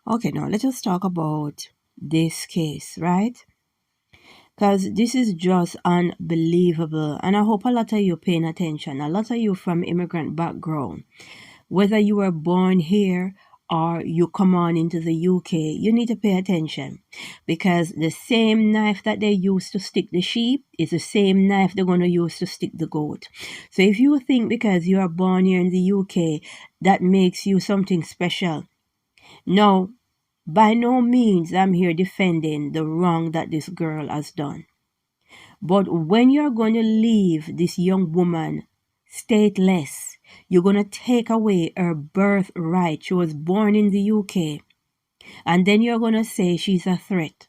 Okay, now let us talk about this case, right? Because this is just unbelievable. And I hope a lot of you paying attention. A lot of you from immigrant background, whether you were born here or you come on into the UK, you need to pay attention because the same knife that they use to stick the sheep is the same knife they're going to use to stick the goat. So if you think because you are born here in the UK, that makes you something special, no, by no means I'm here defending the wrong that this girl has done. But when you're going to leave this young woman stateless, you're going to take away her birthright. She was born in the UK. And then you're going to say she's a threat.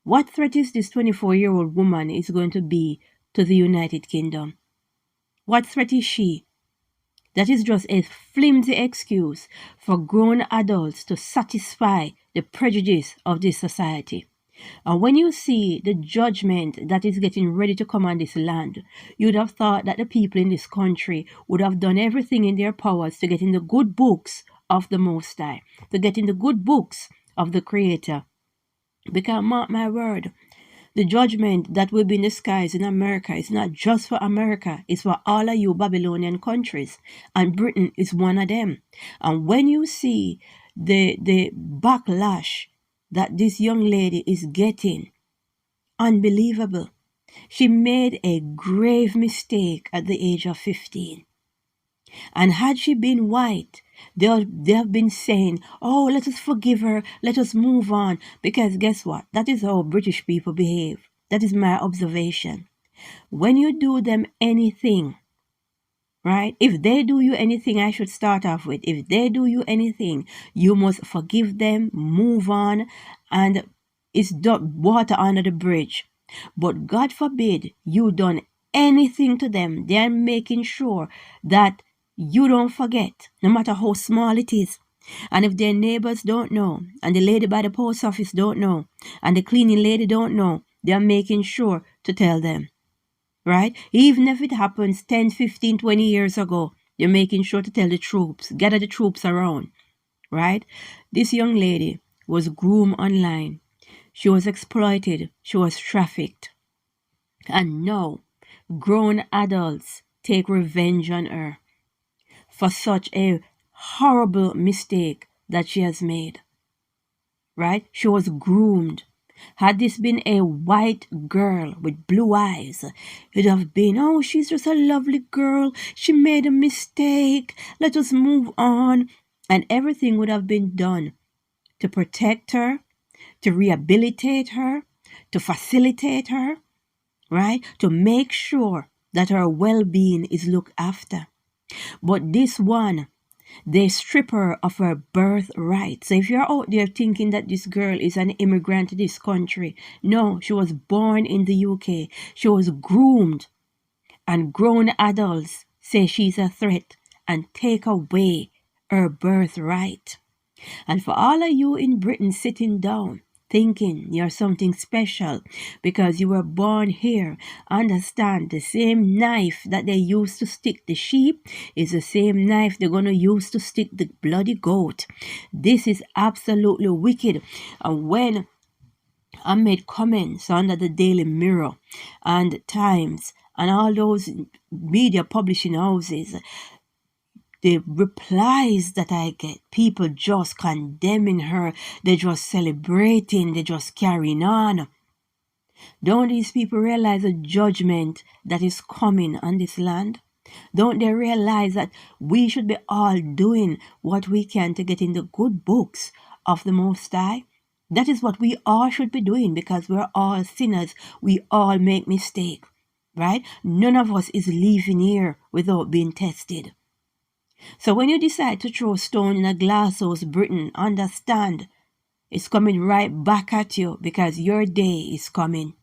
What threat is this 24-year-old woman is going to be to the United Kingdom? What threat is she? That is just a flimsy excuse for grown adults to satisfy the prejudice of this society. And when you see the judgment that is getting ready to come on this land, you'd have thought that the people in this country would have done everything in their powers to get in the good books of the Most High, to get in the good books of the Creator. Because mark my word, the judgment that will be in the skies in America is not just for America, it's for all of you Babylonian countries. And Britain is one of them. And when you see the backlash that this young lady is getting, unbelievable. She made a grave mistake at the age of 15. And had she been white, they have been saying, oh, let us forgive her, let us move on. Because guess what? That is how British people behave. That is my observation. When you do them anything, right? If they do you anything, I should start off with, if they do you anything, you must forgive them, move on, and it's water under the bridge. But God forbid you done anything to them. They're making sure that you don't forget, no matter how small it is. And if their neighbors don't know, and the lady by the post office don't know, and the cleaning lady don't know, they're making sure to tell them. Right? Even if it happens 10, 15, 20 years ago, they're making sure to tell the troops, gather the troops around. Right? This young lady was groomed online. She was exploited. She was trafficked. And now, grown adults take revenge on her for such a horrible mistake that she has made. Right? She was groomed. Had this been a white girl with blue eyes, it would have been, oh, she's just a lovely girl. She made a mistake. Let us move on. And everything would have been done to protect her, to rehabilitate her, to facilitate her, right? To make sure that her well-being is looked after. But this one, they strip her of her birthright. So if you're out there thinking that this girl is an immigrant to this country, no, she was born in the UK. She was groomed, and grown adults say she's a threat and take away her birthright. And for all of you in Britain sitting down, thinking you're something special because you were born here, understand the same knife that they used to stick the sheep is the same knife they're going to use to stick the bloody goat. This is absolutely wicked. And when I made comments under the Daily Mirror and Times and all those media publishing houses, the replies that I get, people just condemning her, they're just celebrating, they're just carrying on. Don't these people realize the judgment that is coming on this land? Don't they realize that we should be all doing what we can to get in the good books of the Most High? That is what we all should be doing because we're all sinners. We all make mistakes, right? None of us is leaving here without being tested. So when you decide to throw stone in a glass house, Britain, understand it's coming right back at you because your day is coming.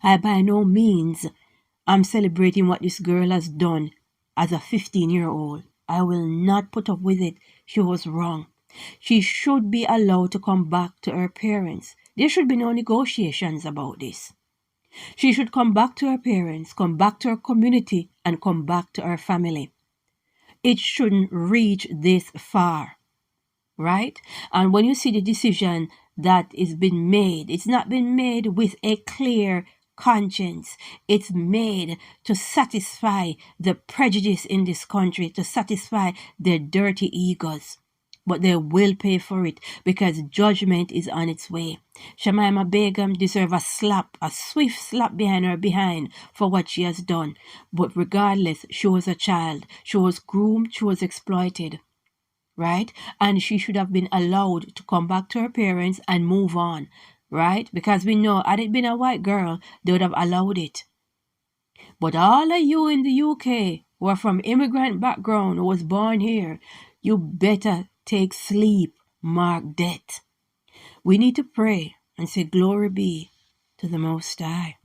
I by no means am celebrating what this girl has done as a 15-year-old. I will not put up with it. She was wrong. She should be allowed to come back to her parents. There should be no negotiations about this. She should come back to her parents, come back to her community, and come back to her family. It shouldn't reach this far, right? And when you see the decision that is been made, it's not been made with a clear conscience. It's made to satisfy the prejudice in this country, to satisfy their dirty egos. But they will pay for it because judgment is on its way. Shamima Begum deserves a slap, a swift slap behind her behind for what she has done. But regardless, she was a child. She was groomed, she was exploited, right? And she should have been allowed to come back to her parents and move on, right? Because we know, had it been a white girl, they would have allowed it. But all of you in the UK who are from immigrant background, who was born here, you better take sleep, mark death. We need to pray and say, glory be to the Most High.